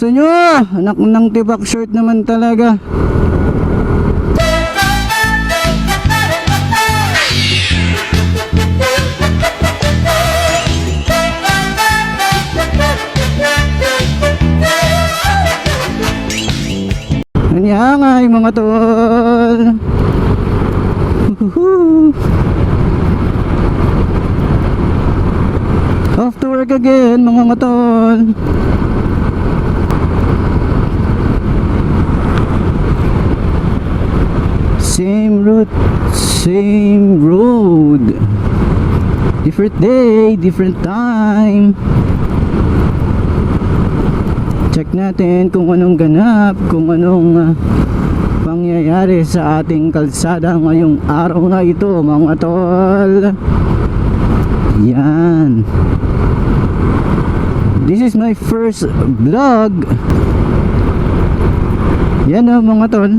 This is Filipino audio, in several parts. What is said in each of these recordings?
Aso nyo, anak ng tibak short naman talaga. Anyangay mga tol. Off to work again mga tol. Same route, same road. Different day, different time. Check natin kung anong ganap, kung anong pangyayari sa ating kalsada ngayong araw na ito mga tol. Yan. This is my first vlog. Yan o mga tol.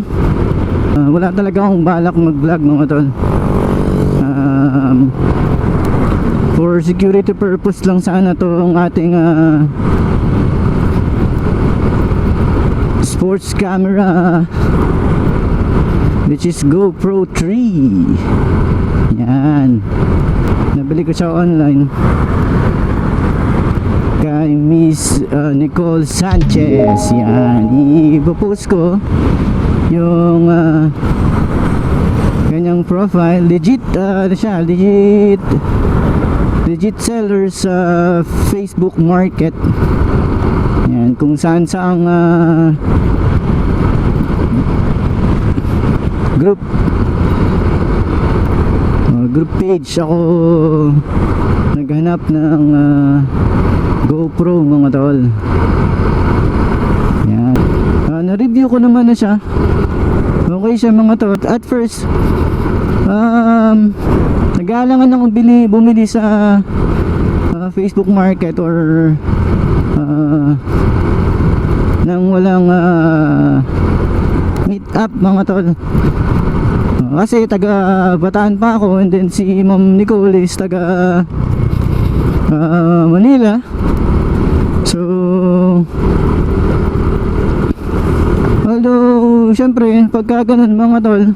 Wala talaga akong balak mag-vlog mga tol. For security purpose lang sana to ang ating sports camera, which is GoPro 3. Yan. Nabili ko siya online kay Miss Nicole Sanchez. Yan. Ipopost ko yung kanyang profile. Legit siya, legit seller sa Facebook Market. Yan, kung saan saang group page ako naghanap ng GoPro mga tol. Yan. Na-review ko naman na siya. Okay siya mga tol. At first nag-aalangan akong bumili sa Facebook Market or nang walang meet up mga tol. Kasi taga Bataan pa ako, and then si Ma'am Nicole is taga Manila. So although syempre pagka ganun mga tol,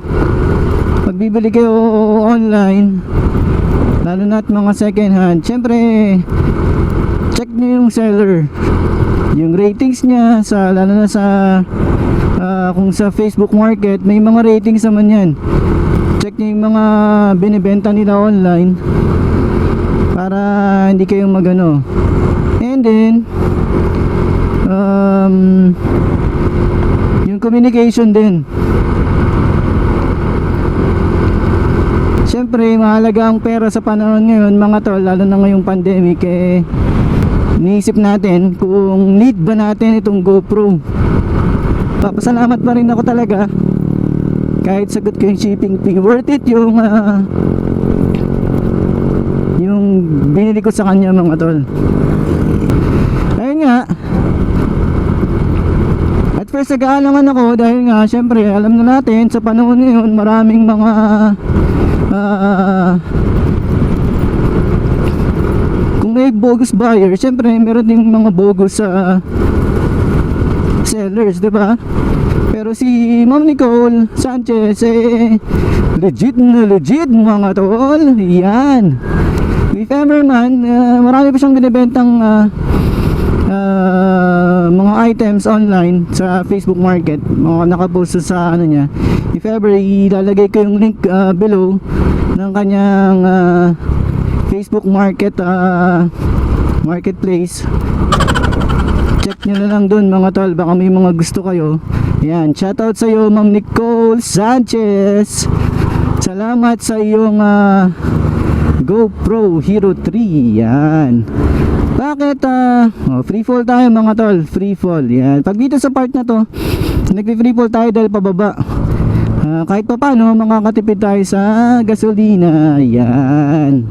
pag bibili kayo online, lalo na't mga second hand, syempre check nyo yung seller, yung ratings niya sa, lalo na sa kung sa Facebook Market may mga ratings naman yan. Check nyo yung mga binibenta nila online para hindi kayong magano. And then yung communication din, syempre mahalaga ang pera sa panahon ngayon mga tol, lalo na ngayong pandemic. Iniisip natin kung need ba natin itong GoPro. Papasalamat pa rin ako talaga kahit sagot ko yung shipping fee. Worth it yung binili ko sa kanya mga tol. Ayun nga, at first nag-aalangan ako dahil nga syempre alam na natin sa panahon ngayon maraming mga kung may bogus buyer, syempre meron ding mga bogus sellers, diba? Pero si Ma'am Nicole Sanchez legit na legit mga tol. Yan. If ever man, marami pa siyang binibentang mga items online sa Facebook Market, mga nakapost sa ano niya. If ever, ilalagay ko yung link below ng kanyang Facebook Market marketplace. Check nyo na lang dun mga tol, baka may mga gusto kayo. Yan, shoutout sa iyo Ma'am Nicole Sanchez. Salamat sa iyong GoPro Hero 3. Yan. Bakit free fall tayo mga tol, free fall. Yan. Pag dito sa part na to, nagpi-free fall tayo dahil pababa. Kahit pa paano makakatipid tayo sa gasolina. Yan.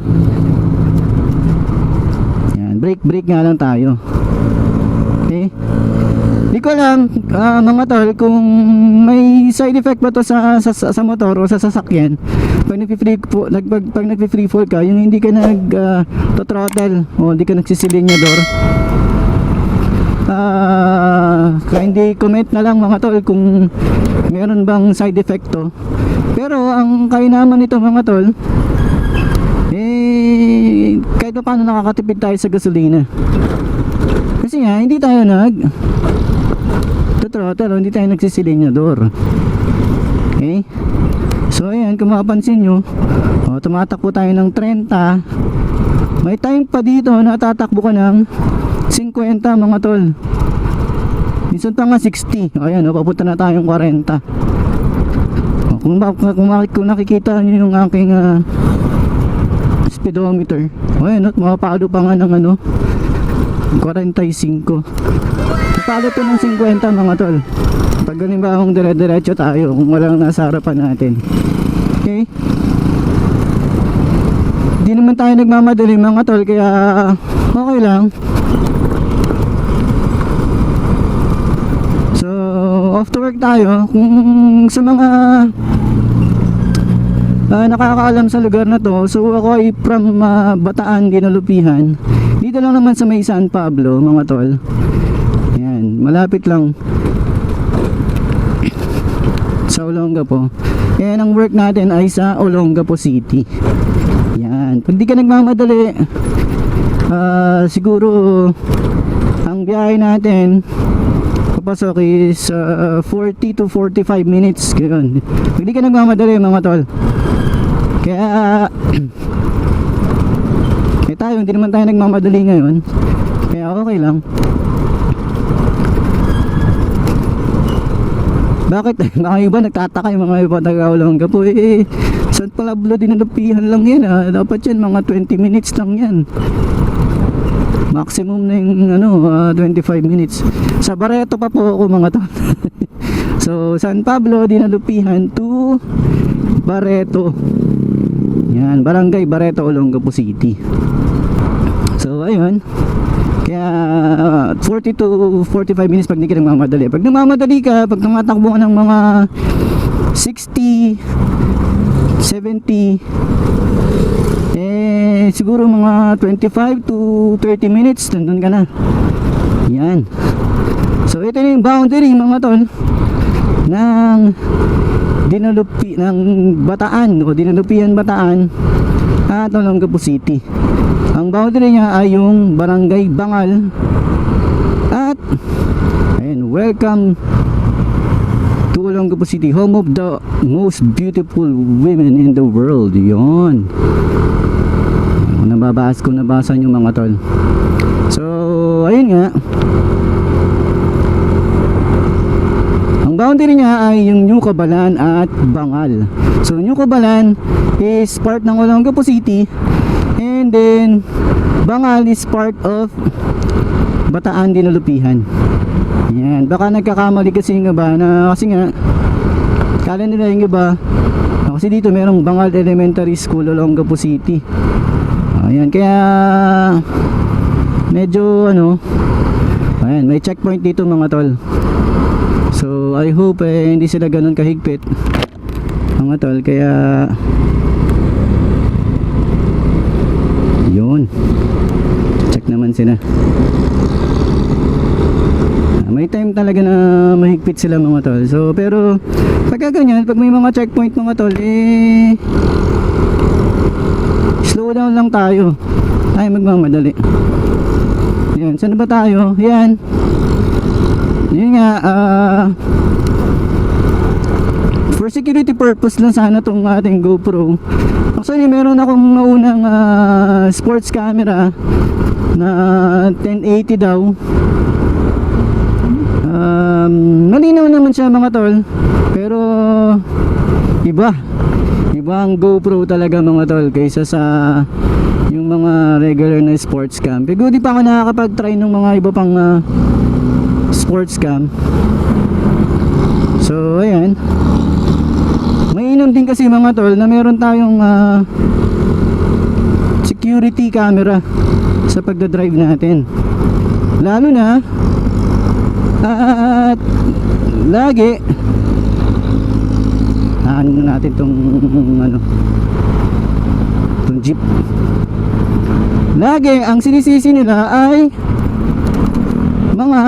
Yan, break nga lang tayo. Okay. Di ko alam mga tol kung may side effect ba to sa motor o sa sasakyan. Pag nagpi-free fall ka, yung hindi ka throttle o hindi ka nagsisilinyador, kindly comment na lang mga tol kung meron bang side effect to. Pero ang kainaman nito mga tol, kahit pa paano nakakatipid tayo sa gasolina. Kasi nga hindi tayo hindi tayo nagsisilinyador. Okay? So ayan, kung mapapansin nyo, tumatakbo tayo ng 30. May time pa dito na tatakbo ka ng 50 mga tol. Minsan pa nga 60. Ayan, papunta na tayong 40. Kung nakikita nyo yung aking speedometer, ayan, mapapalo pa nga ng 45. Palo to ng 50 mga tol. Pag ganun dire-diretso tayo kung walang nasa harapan natin. Okay? Di naman tayo nagmamadali mga tol, kaya okay lang. So off to work tayo. Kung sa mga nakakaalam sa lugar na to, so ako ay from Bataan, Dinalupihan. Dito lang naman sa may San Pablo mga tol. Yan, malapit lang sa Olongapo. Yan, ang work natin ay sa Olongapo City. Yan, pag di ka nagmamadali, siguro ang biyahe natin papasok is 40 to 45 minutes. Ganun. Pag di ka nagmamadali mga tol. Kaya tayo, hindi naman tayo nagmamadali ngayon, kaya okay lang. Bakit? Mga iba nagtataka, yung mga iba taga-Olongapo, San Pablo Dinalupihan lang yan, dapat yan mga 20 minutes lang yan, maximum na yung 25 minutes. Sa Barreto pa po ako mga tol. So San Pablo Dinalupihan to Barreto, yan, Barangay Barreto, Olongapo City. So ayun, kaya 40 to 45 minutes pag di ka nagmamadali. Pag nagmamadali ka, pag tumatakbo ka ng mga 60, 70, siguro mga 25 to 30 minutes nandun ka na. Yan. So ito na yung boundary mga tol ng Bataan, o Dinalupihan Bataan at Olongapo City. Ang boundary niya ay yung Barangay Bangal. At ayun, welcome to Olongapo City, home of the most beautiful women in the world. Yon, nabasa nyo mga tol. So ayun nga, ang boundary niya ay yung New Cabalan at Bangal. So New Cabalan is part ng Olongapo City, and then Bangal is part of Bataan, Dinalupihan. Yan, baka nagkakamali kasi yung iba kasi nga kala nila yung iba kasi dito merong Bangal Elementary School, Olongapo City. Ayan, kaya medyo ayan, may checkpoint dito mga tol. So I hope hindi sila ganun kahigpit mga tol, kaya yun, check naman sila. May time talaga na mahigpit sila mga tol. So pero pagka ganyan, pag may mga checkpoint mga tol, slow down lang tayo, ay magmamadali. Yan, saan ba tayo? Yan, yun nga, for security purpose lang sana tong ating GoPro. Actually meron akong naunang sports camera na 1080 daw. Malinaw naman siya mga tol, pero iba ang GoPro talaga mga tol kaysa sa yung mga regular na sports cam. Pero di pa ako nakakapag-try ng mga iba pang sports cam. So ayan, mainam din kasi mga tol na meron tayong security camera sa pagdadrive natin, lalo na at lagi natin tong jeep. Lagi ang sinisisi nila ay mga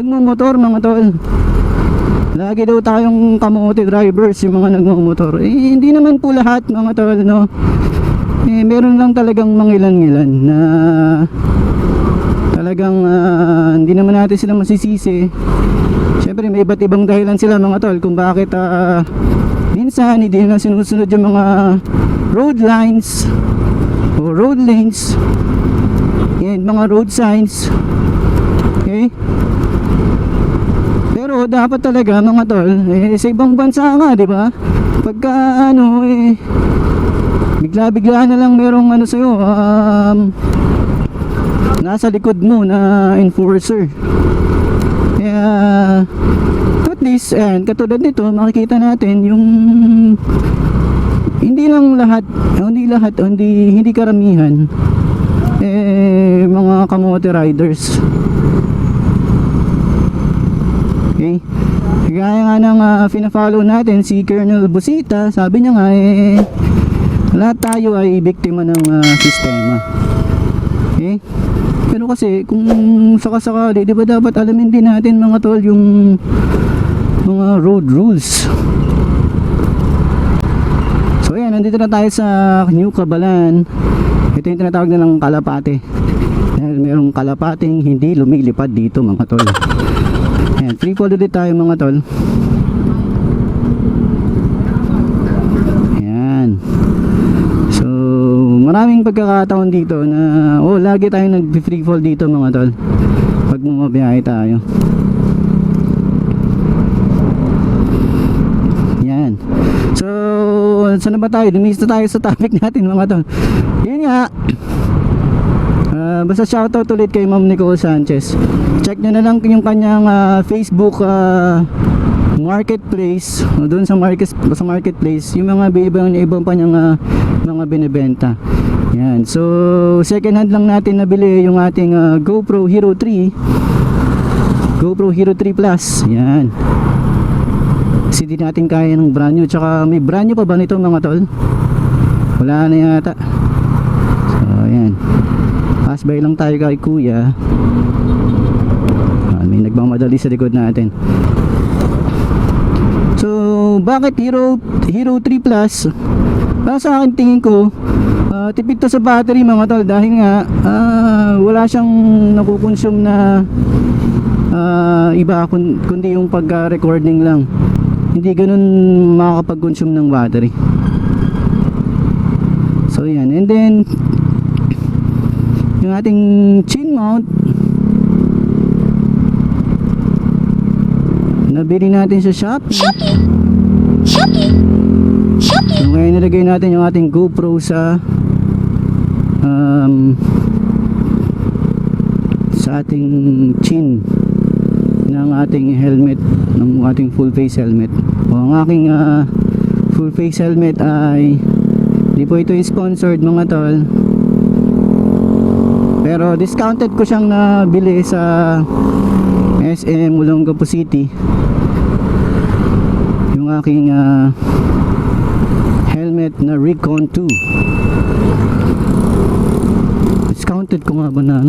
nagmumotor mga tol. Lagi daw tayong kamote drivers yung mga nagmumotor. Hindi naman po lahat mga tol, no. Meron lang talagang mangilan-ngilan na talagang hindi naman natin sila masisisi. Siyempre may iba't ibang dahilan sila mga tol kung bakit minsan hindi na sinusunod yung mga road lines o road lanes and mga road signs. Okay, pero dapat talaga mga tol, sa ibang bansa nga, di ba? Pagka bigla-bigla na lang merong sa'yo, nasa likod mo na enforcer. Kaya at least, katulad nito, makikita natin yung hindi karamihan mga kamote riders. Okay, kaya nga nang pina-follow natin si Colonel Busita, sabi niya nga lahat tayo ay biktima ng sistema. Okay, pero kasi kung sakasakali, di ba dapat alamin din natin mga tol yung mga road rules. So ayan, nandito na tayo sa New Cabalan. Ito yung tinatawag na ng kalapate, dahil merong kalapating hindi lumilipad dito mga tol. Ayan, free fall ulit tayo mga tol. Ayan. So maraming pagkakataon dito na lagi tayong nag-free fall dito mga tol pag bumabiyahe tayo. Yan. So saan na ba tayo? Lumis na tayo sa topic natin mga tol. Yun nga, basta shoutout ulit kay Ma'am Nicole Sanchez. Check nyo na lang yung kanyang Facebook marketplace. Doon sa marketplace yung mga ibang pa niyang mga binibenta. Yan. So second hand lang natin nabili yung ating GoPro Hero 3 Plus. Yan. Kasi di natin kaya ng brand new. Tsaka may brand new pa ba nito mga tol? Wala na yata. So yan, pass by lang tayo kay kuya. May nagmamadali sa likod natin. So bakit Hero 3 Plus? Sa akin tingin ko tipid to sa battery mga tol, dahil nga wala siyang nakukonsume na iba kundi yung pagka-recording lang. Hindi ganun makakapag-consume ng battery. So yan, and then yung ating chin mount nabili natin sa Shopee. So ngayon nilagay natin yung ating GoPro sa ating chin ng ating helmet, ng ating full face helmet. Ang aking full face helmet ay di po ito sponsored mga tol, pero discounted ko siyang nabili sa SM Olongapo City. Yung aking helmet na Recon 2. Discounted ko nga ba na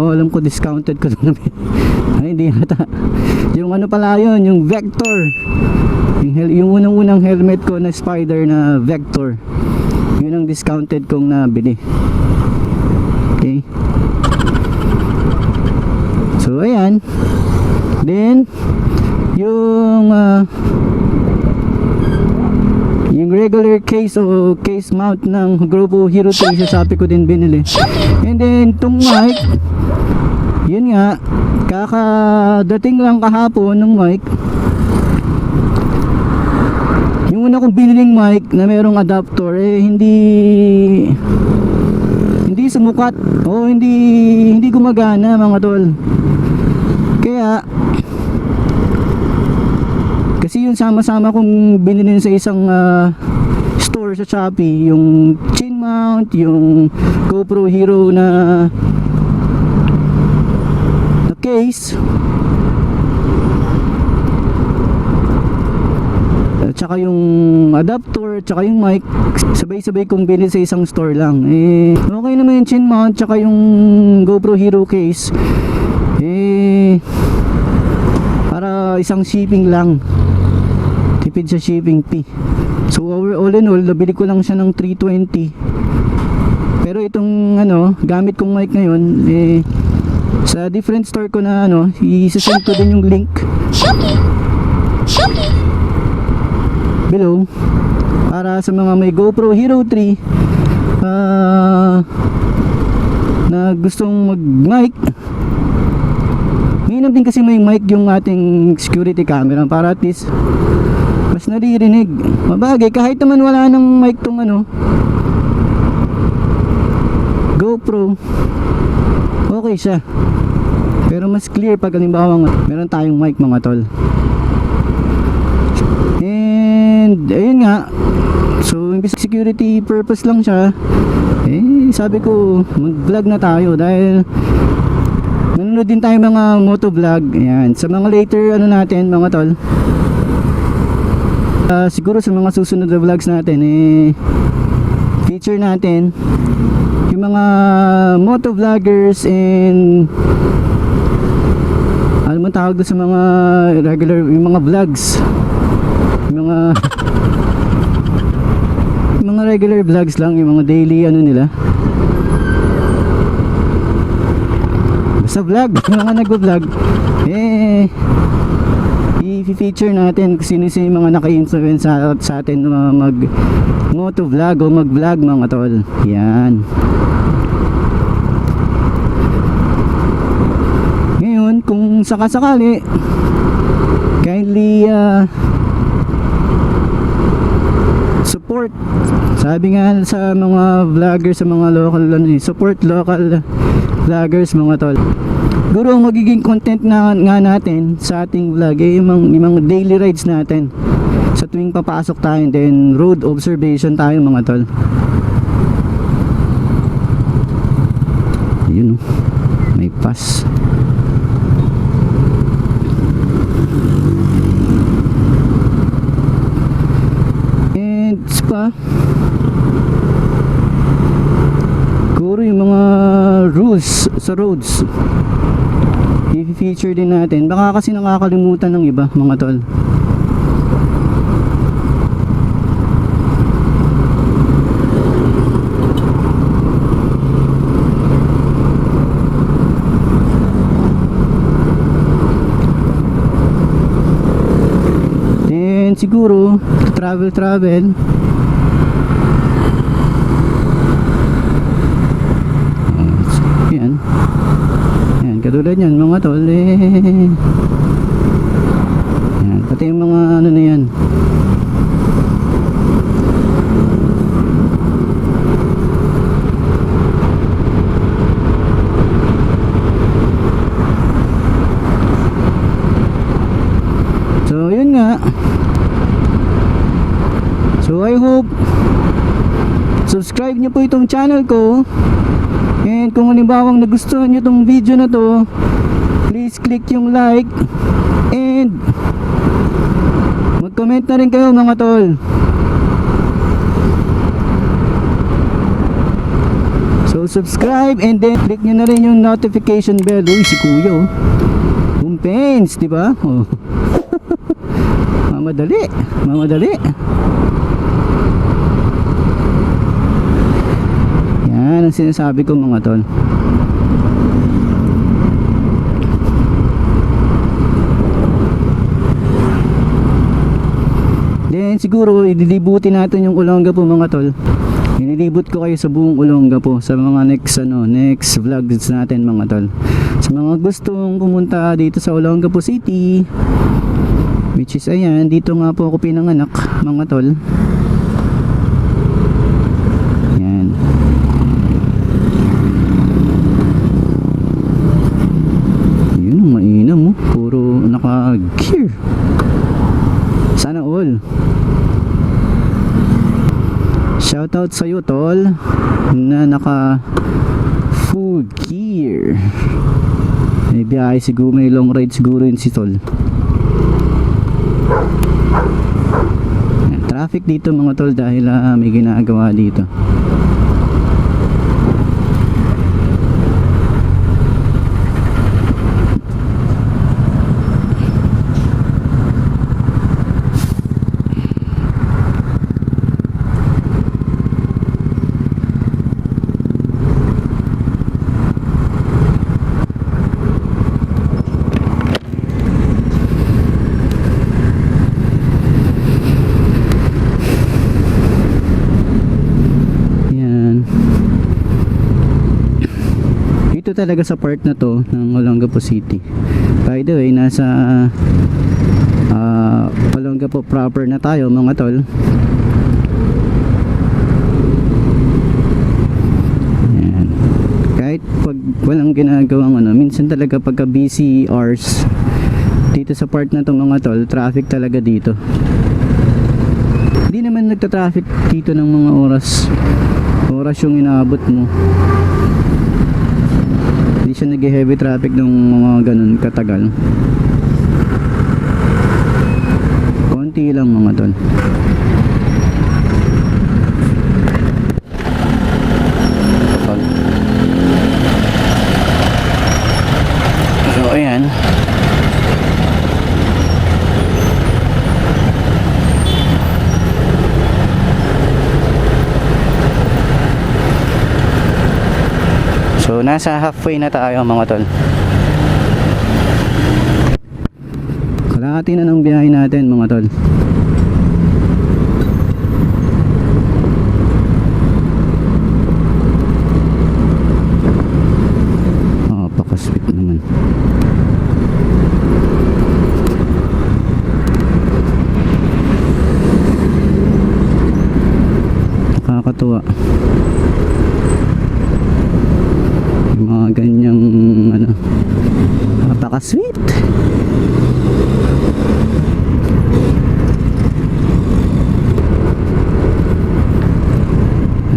alam ko discounted ko na. Ay hindi yata. Yung pala yun, yung Vector. Yung unang helmet ko na Spider na Vector, yun ang discounted kong nabili. Okay, so ayan. Then yung regular case o case mount ng GoPro Hero 3 sa Shopee ko din binili. And then itong mic, yun nga, kakadating lang kahapon ng mic. Yung una kong biniling mic na merong adapter hindi sumukat o hindi gumagana mga tol. Kaya kasi yung sama-sama kong binili sa isang store sa Shopee, yung chin mount, yung GoPro Hero na case, at saka yung adapter, at saka yung mic, sabay-sabay kong binili sa isang store lang. Okay naman yung chin mount, at saka yung GoPro Hero case. para isang shipping lang, tipid sa shipping fee. So all in all, nabili ko lang siya ng 320. Pero itong gamit kong mic ngayon, sa different store ko na i-send ko din yung link below para sa mga may GoPro Hero 3 na gustong mag-mic. Ngayon din kasi may mic yung ating security camera para at least mas naririnig. Mabagay kahit naman wala nang mic tong GoPro, okay siya, pero mas clear pag halimbawa meron tayong mic mga tol. And ayun nga, so imbis security purpose lang siya, sabi ko mag vlog na tayo dahil nanonood din tayo mga moto vlog. Ayan, sa mga later natin mga tol, siguro sa mga susunod na vlogs natin feature natin yung mga moto vloggers and ano man tawag doon sa mga regular, yung mga vlogs, yung mga regular vlogs lang, yung mga daily nila, basta vlog, yung mga nagvo-vlog, i-feature natin kung sino yung mga naka-influence sa atin mag moto vlog o mag vlog mga tol. Yan. Ngayon kung sakasakali, kindly support, sabi nga sa mga vloggers, sa mga local support local vloggers mga tol. Siguro ang magiging content nga natin sa ating vlog yung mga daily rides natin sa tuwing papasok tayo, then road observation tayo mga tol. Yun may pass. And pa siguro yung mga rules sa roads i-feature din natin, baka kasi nakakalimutan ng iba mga tol. Then siguro travel yan. Yan, katulad yan mga tol yan, pati yung mga na yan. So yun nga, so I hope subscribe nyo po itong channel ko. And kung halimbawang nagustuhan nyo itong video na to, please click yung like and mag-comment na rin kayo mga tol. So subscribe and then click nyo na rin yung notification bell. Uy, si Kuya Bumpens, diba? Oh. Mamadali. Yan ang sinasabi ko mga tol. Then siguro idilibutin natin yung Olongapo mga tol. Nililibot ko kayo sa buong Olongapo sa mga next vlogs natin mga tol. Sa mga gustong pumunta dito sa Olongapo City, which is ayan, dito nga po ako pinanganak mga tol. Naka-gear. Sana all. Shoutout sa iyo tol na naka full gear. May biyahe siguro, may long ride siguro yun si tol. Traffic dito mga tol dahil may ginagawa dito. dito talaga sa part na to ng Olongapo City. By the way, nasa Olongapo proper na tayo mga tol. Ayan. Kahit pag walang ginagawang minsan talaga pagka busy hours dito sa part na to mga tol, traffic talaga dito. Hindi naman nagta-traffic dito ng mga oras yung inaabot mo. Hindi siya nag-heavy traffic ng mga ganun katagal. Konti lang mga tol. So ayan. So nasa halfway na tayo mga tol. Kalahati na ng biyahe natin mga tol. Oh, pakasweet naman. Nakakatuwa. Mga ganyang napaka-sweet.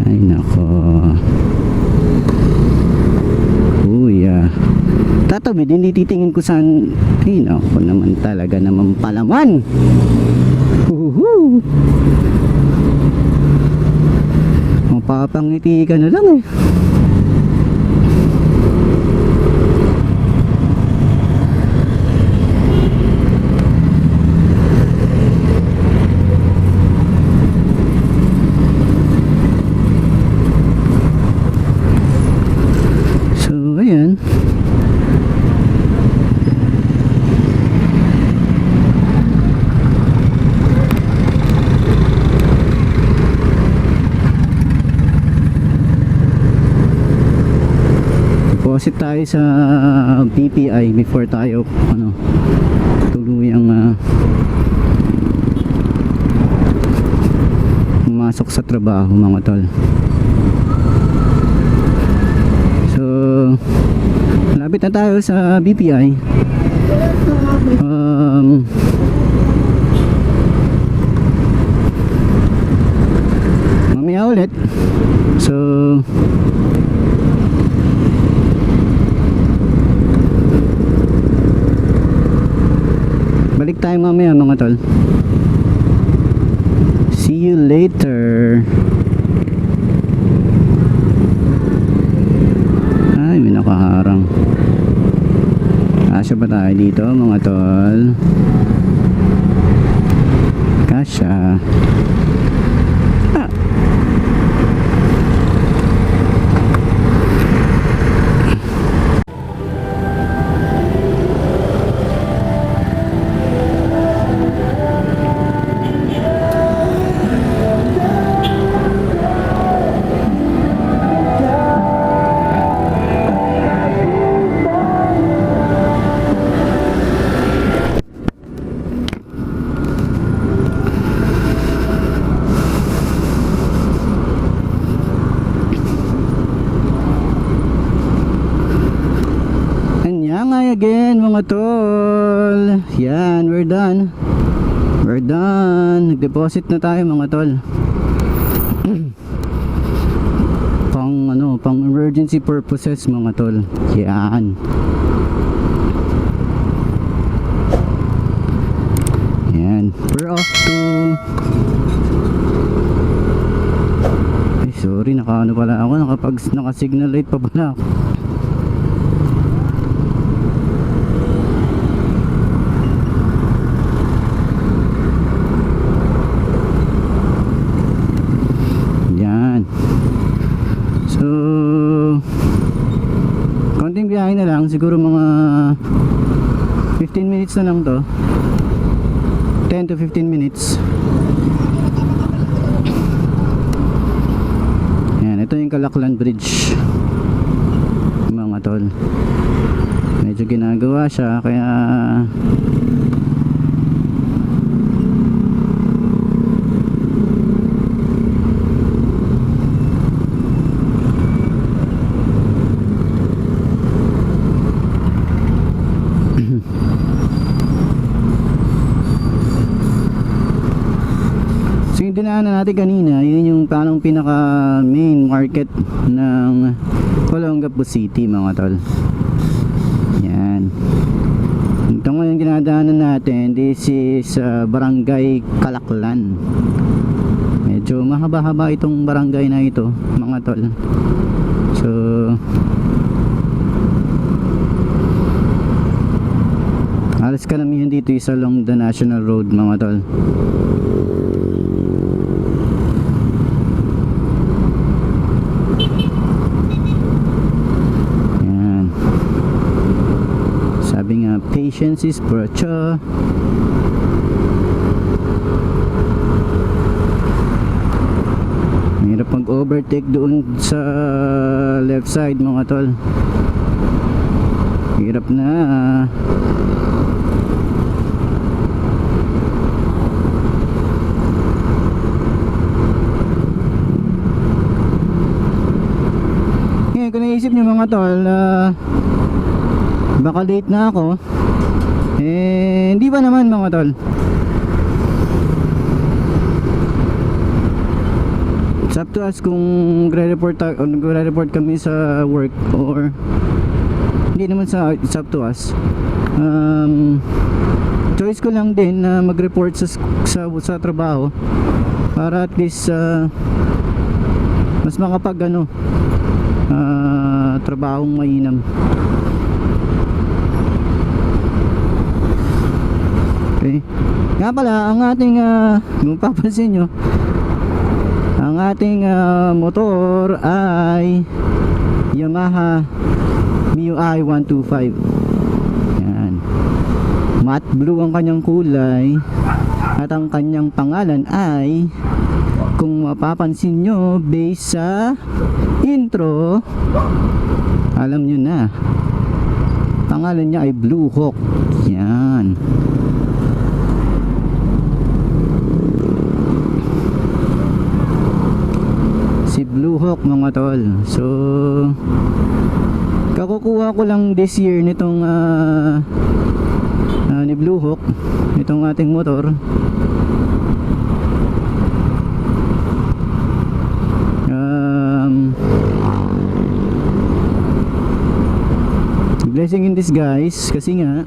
Ay nako. Uya. Tatawid, hindi titingin ko saan. Ay nako naman talaga naman palaman. Huhu. Mapapangiti ka na lang eh. Ayan. Deposit tayo sa BPI before tayo tuluyang pumasok sa trabaho mga tol. Malapit na tayo sa BPI. Mamaya ulit. So balik tayo mamaya mga tol. See you later. Ay, may nakaharang. Kasya ba tayo dito mga tol? Kasya. Ah. Again mga tol. Yan, we're done. We're done. Nag-deposit na tayo mga tol. Pang emergency purposes mga tol. Yan. Yan. We're off to ay sorry, naka-ano pala ako, naka-signal light pa pala ako. Konting biyahe na lang, siguro mga 15 minutes na lang to. 10 to 15 minutes. Yan, ito yung Kalaklan Bridge mga mga tol. Medyo ginagawa siya kaya so yung dinaanan natin kanina, yun yung parang pinaka main market ng Olongapo City mga tol. Yan. Ito ngayon dinadaanan natin, this is Barangay Kalaklan. Medyo mahaba-haba itong barangay na ito mga tol. So alas karamihan dito is along the National Road mga tol. Yan. Sabi nga, patience is virtue. Mahirap mag-overtake doon sa left side mga tol. Hirap na. Ngayon kung naisip nyo mga tol, baka late na ako. Hindi ba naman mga tol? It's up to us kung gre-report kami sa work or hindi naman it's up to us. Choice ko lang din na mag-report sa trabaho para at least mas makapag trabahong mainam. Okay. Nga pala, ang ating kung papansin nyo, ang ating motor ay Yamaha MIUI 125. Yan. Matte blue ang kanyang kulay at ang kanyang pangalan ay, kung mapapansin nyo based sa intro, alam nyo na, pangalan niya ay Blue Hawk. Yan. Si Blue Hawk mga tol. So kakukuha ko lang this year nitong ni Blue Hawk, itong ating motor. Blessing in disguise kasi nga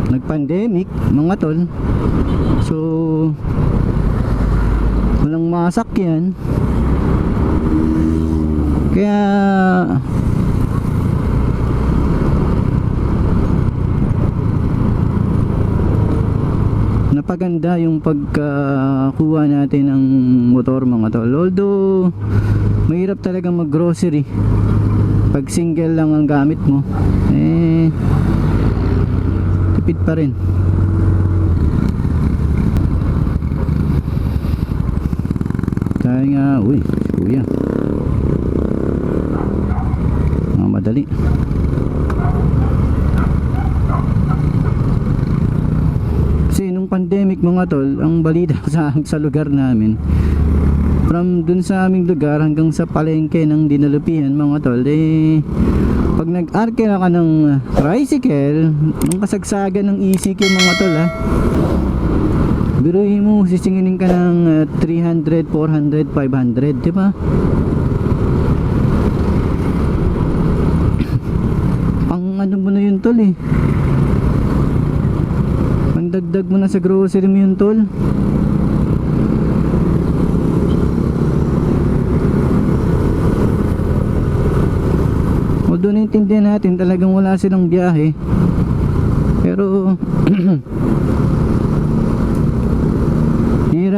nag-pandemic mga tol. So walang masakyan, kaya napaganda yung pagkuha natin ng motor mga tol. Although mahirap talaga mag grocery pag single lang ang gamit mo, tipid pa rin. Kaya nga, uy, si kuya madali. Kasi nung pandemic mga tol, ang balita sa lugar namin, from dun sa aming lugar hanggang sa palengke ng Dinalupihan mga tol, pag nag-arkela ka ng tricycle, yung kasagsagan ng ECQ mga tol biruhin mo, sisinginin ka ng 300, 400, 500, diba? Pang ano mo na yun tol pandagdag mo na sa grocery mo yun tol. Although naintindihan natin talagang wala silang biyahe, pero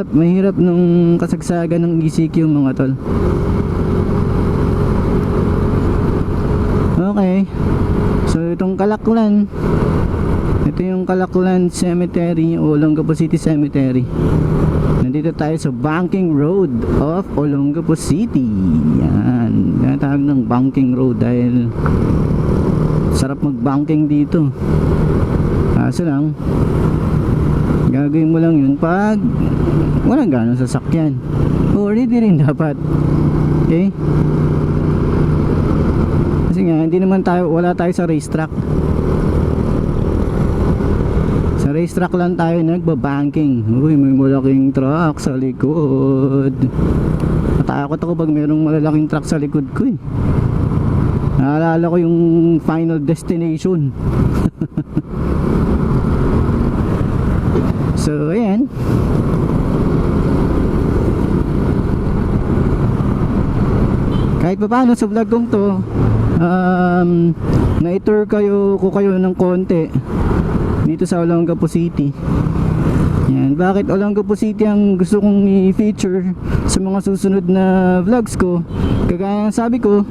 mahirap nung kasagsagan ng ECQ mga tol. Okay, so itong Kalaklan, Ito yung Calaklan Cemetery o Olongapo City Cemetery. Nandito tayo sa Banking Road of Olongapo City. Yan, tinatawag ng Banking Road dahil sarap mag-banking dito. Kaso lang, gagawin mo lang yun pag walang ganong sasakyan. O ready rin dapat. Okay? Kasi nga, hindi naman tayo, wala tayo sa racetrack. Sa racetrack lang tayo nagbabanking. Uy, may malaking truck sa likod. Natakot ako pag mayroong malalaking truck sa likod ko eh. Naalala ko yung Final Destination. So, ayan. Kahit pa paano sa vlog kong to, na-tour ko kayo ng konti dito sa Olongapo City. Yan, bakit Olongapo City ang gusto kong i-feature sa mga susunod na vlogs ko? Kagaya ng sabi ko,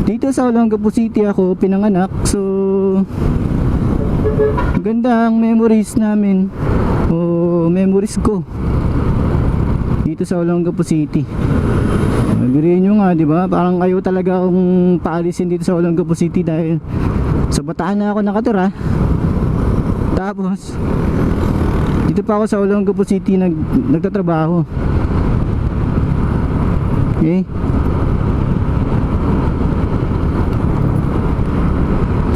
dito sa Olongapo City ako pinanganak. So, maganda ang memories namin o memories ko dito sa Olongapo City. Magbirin nyo nga, di ba? Parang kayo talaga kung paalisin dito sa Olongapo City dahil sa Bataan na ako nakatira. Tapos dito pa ako sa Olongapo City nagtatrabaho. Okay?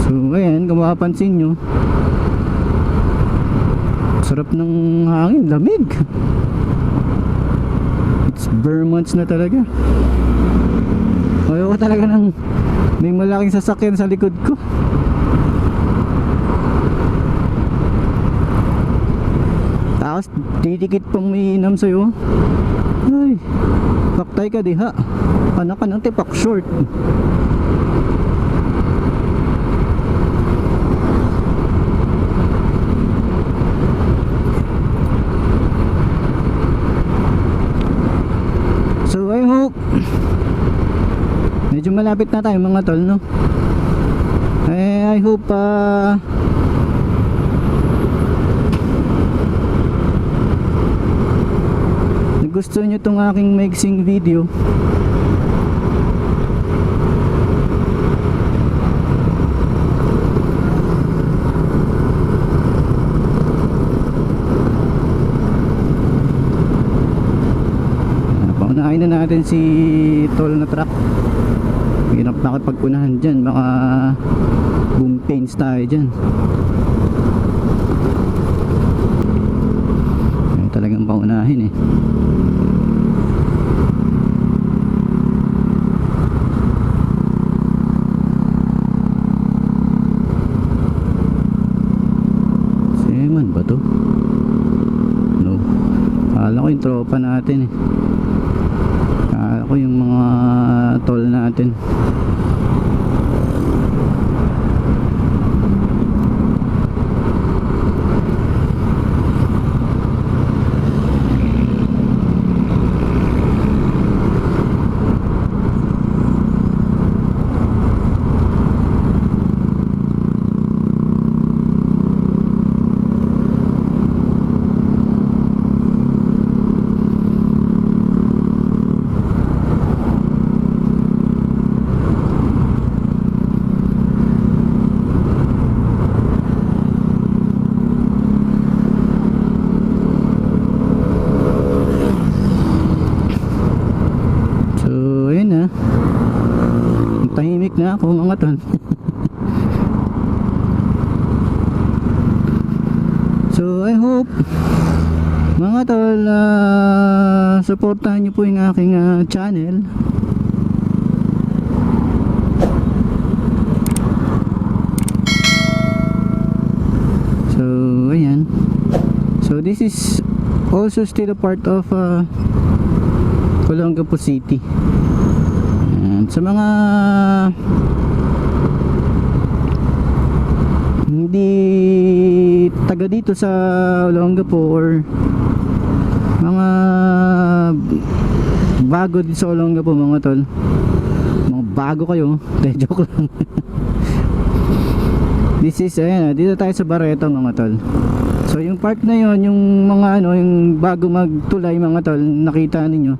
So ayan, kung makapansin nyo, sarap ng hangin, lamig. It's Vermonts na talaga. Ayoko talaga ng may malaking sasakyan sa likod ko. Tapos titikit pang may inam sa'yo. Ay, paktay ka diha. Anak ka ng tipak short. So I hope medyo malapit na tayo mga tol, no? I hope gusto nyo tong aking mixing video. Paunahin na natin si tol na truck. Hirap nakipagpunahan dyan, baka boom pains tayo dyan. Ay, talagang paunahin eh. Seman ba to? No, akala ko yung tropa natin eh. Akala ko yung mga tol natin. Tahimik na ako mga tol. So I hope mga tol supportahan nyo po yung aking channel. So ayan. So this is also still a part of Olongapo City. Sa mga hindi taga dito sa Olongapo or mga bago dito sa Olongapo mga tol, mga bago kayo, joke lang. This is, ayan, dito tayo sa Barreto mga tol. So yung part na yon, yung mga ano, yung bago magtulay mga tol, nakita ninyo.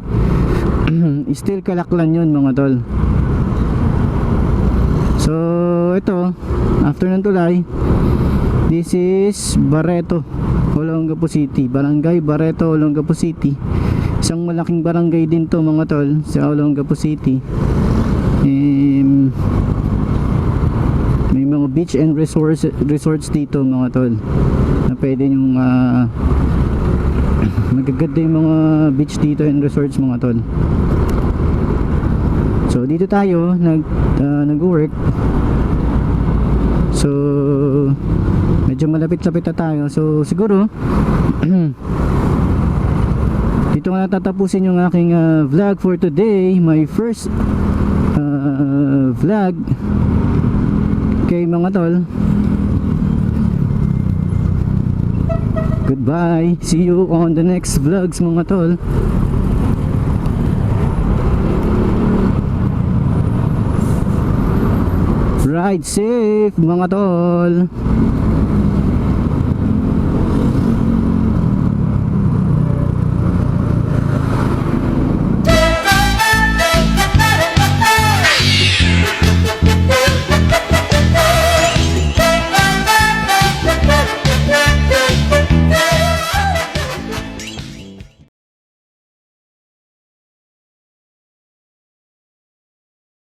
Still Kalaklan yun mga tol. So ito, after ng tulay, this is Barreto, Olongapo City. Barangay Barreto, Olongapo City. Isang malaking barangay din to mga tol, sa Olongapo City. May mga beach and resorts dito mga tol, na pwede nyong magaganda yung mga beach dito and resorts mga tol. So dito tayo nag-work. So medyo malapit-lapit na tayo. So siguro dito nga tatapusin yung aking vlog for today. My first vlog. Okay mga tol, goodbye, see you on the next vlogs mga tol. Ride safe mga tol.